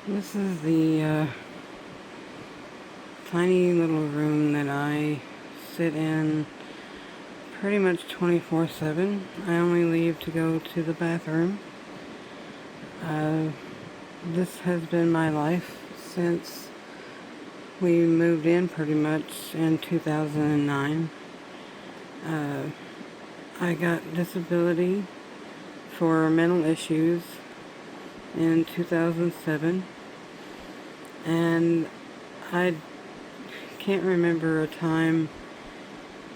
This is the tiny little room that I sit in pretty much 24/7. I only leave to go to the bathroom. This has been my life since we moved in pretty much in 2009. I got disability for mental issues in 2007, and I can't remember a time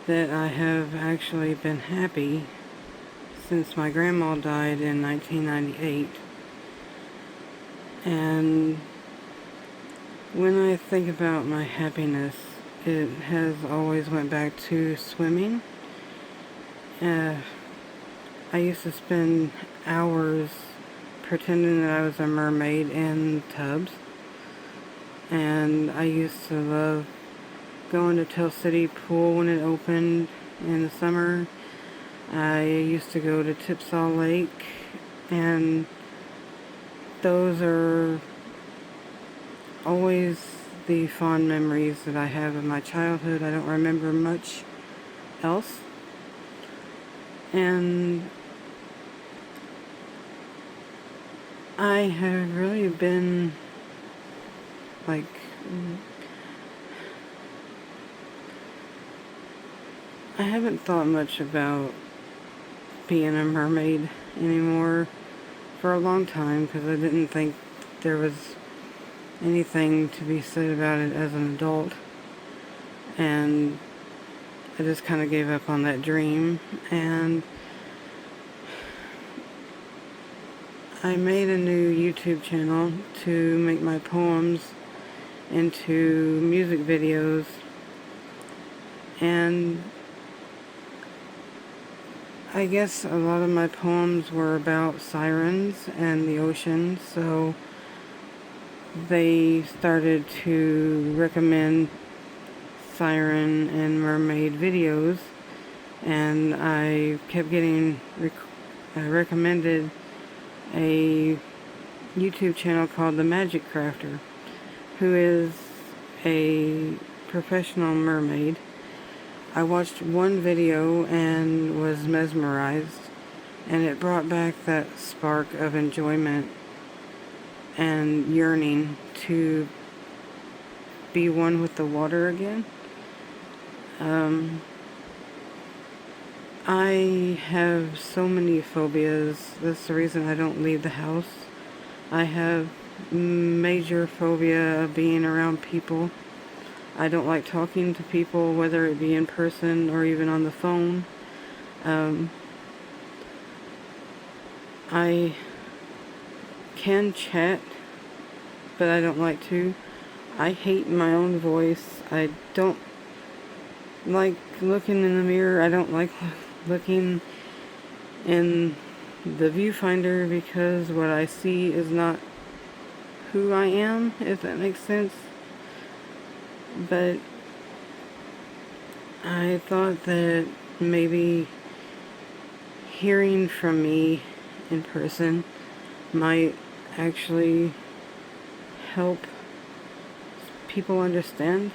that I have actually been happy since my grandma died in 1998. And when I think about my happiness, it has always went back to swimming. I used to spend hours pretending that I was a mermaid in tubs, and I used to love going to Tell City Pool when it opened in the summer. I used to go to Tipsaw Lake, and those are always the fond memories that I have of my childhood. I don't remember much else. And I have really been like I haven't thought much about being a mermaid anymore for a long time, because I didn't think there was anything to be said about it as an adult, and I just kind of gave up on that dream. And I made a new YouTube channel to make my poems into music videos, and I guess a lot of my poems were about sirens and the ocean, so they started to recommend siren and mermaid videos, and I kept getting recommended a YouTube channel called The Magic Crafter, who is a professional mermaid. I watched one video and was mesmerized, and it brought back that spark of enjoyment and yearning to be one with the water again. I have so many phobias. That's the reason I don't leave the house. I have major phobia of being around people. I don't like talking to people, whether it be in person or even on the phone. I can chat, but I don't like to. I hate my own voice. I don't like looking in the mirror. I don't like looking in the viewfinder, because what I see is not who I am, if that makes sense. But I thought that maybe hearing from me in person might actually help people understand.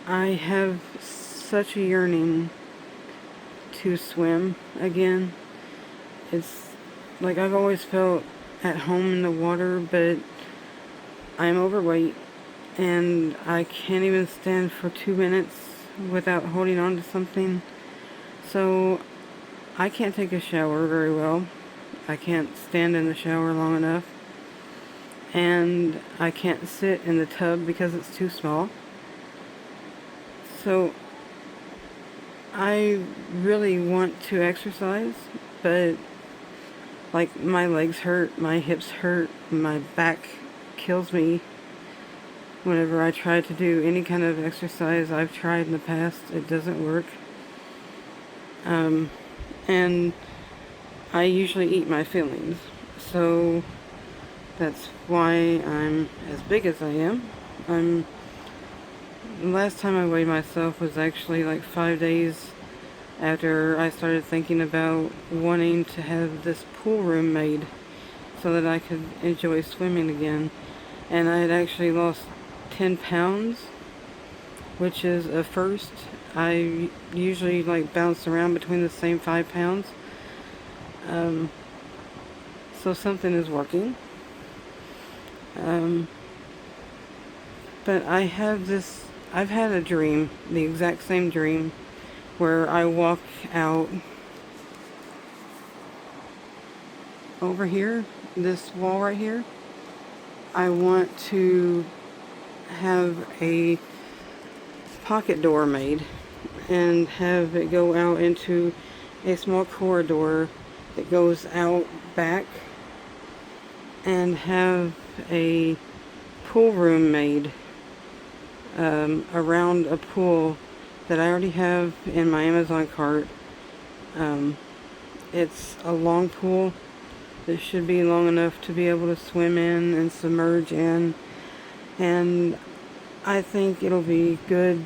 I have such a yearning to swim again. It's like I've always felt at home in the water, but I'm overweight and I can't even stand for 2 minutes without holding on to something. So I can't take a shower very well. I can't stand in the shower long enough. And I can't sit in the tub because it's too small. So I really want to exercise, but like my legs hurt, my hips hurt, my back kills me whenever I try to do any kind of exercise I've tried in the past. It doesn't work. And I usually eat my feelings, so that's why I'm as big as I am. The last time I weighed myself was actually like 5 days after I started thinking about wanting to have this pool room made. so that I could enjoy swimming again. And I had actually lost 10 pounds, which is a first. I usually like bounce around between the same 5 pounds. So something is working. But I've had a dream, the exact same dream, where I walk out over here, this wall right here. I want to have a pocket door made and have it go out into a small corridor that goes out back, and have a pool room made around a pool that I already have in my Amazon cart. It's a long pool that should be long enough to be able to swim in and submerge in, and I think it'll be good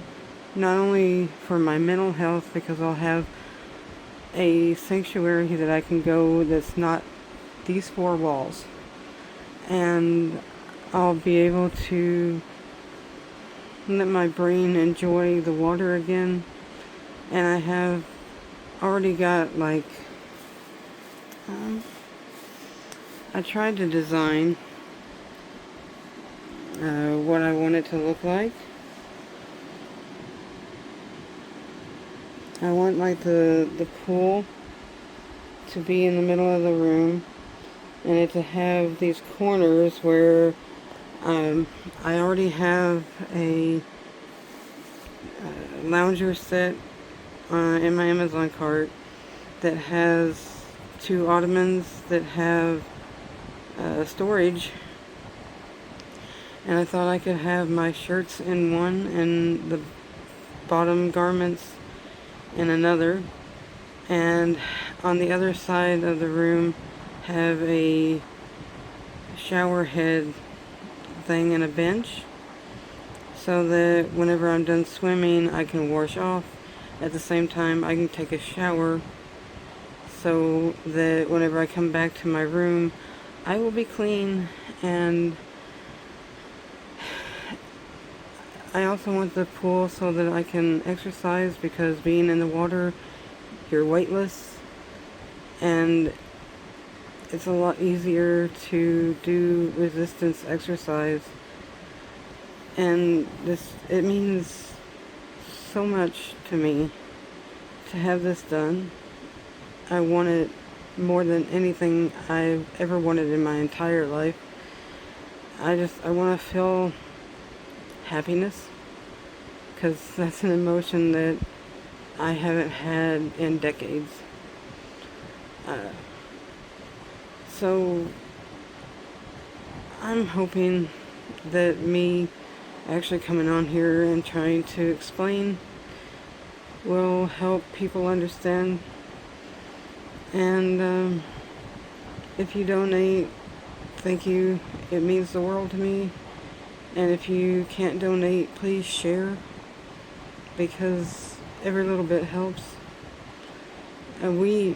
not only for my mental health, because I'll have a sanctuary that I can go that's not these four walls, and I'll be able to let my brain enjoy the water again. And I have already got like I tried to design what I want it to look like. I want like the pool to be in the middle of the room, and it to have these corners where I already have a lounger set in my Amazon cart that has 2 ottomans that have storage, and I thought I could have my shirts in one and the bottom garments in another, and on the other side of the room have a shower head thing and a bench, so that whenever I'm done swimming I can wash off. At the same time I can take a shower, so that whenever I come back to my room I will be clean. And I also want the pool so that I can exercise, because being in the water, you're weightless, and it's a lot easier to do resistance exercise. And it means so much to me to have this done. I want it more than anything I've ever wanted in my entire life. I want to feel happiness, because that's an emotion that I haven't had in decades. So I'm hoping that me actually coming on here and trying to explain will help people understand. And if you donate, thank you. It means the world to me. And if you can't donate, please share, because every little bit helps. And me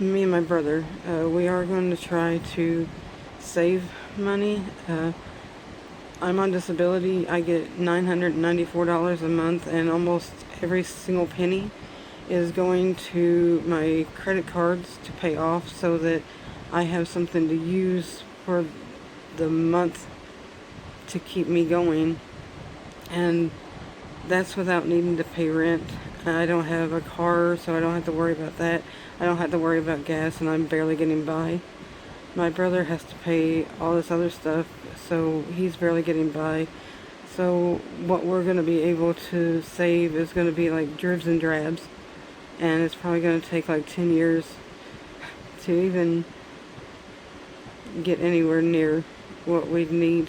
and my brother, we are going to try to save money. I'm on disability. I get $994 a month, and almost every single penny is going to my credit cards to pay off, so that I have something to use for the month to keep me going. And that's without needing to pay rent. I don't have a car, so I don't have to worry about that. I don't have to worry about gas, and I'm barely getting by. My brother has to pay all this other stuff, so he's barely getting by. So what we're going to be able to save is going to be like dribs and drabs, and it's probably going to take like 10 years to even get anywhere near what we'd need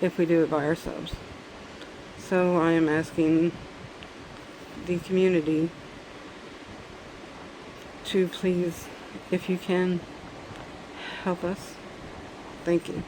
if we do it by ourselves. So I am asking the community to please, if you can, help us. Thank you.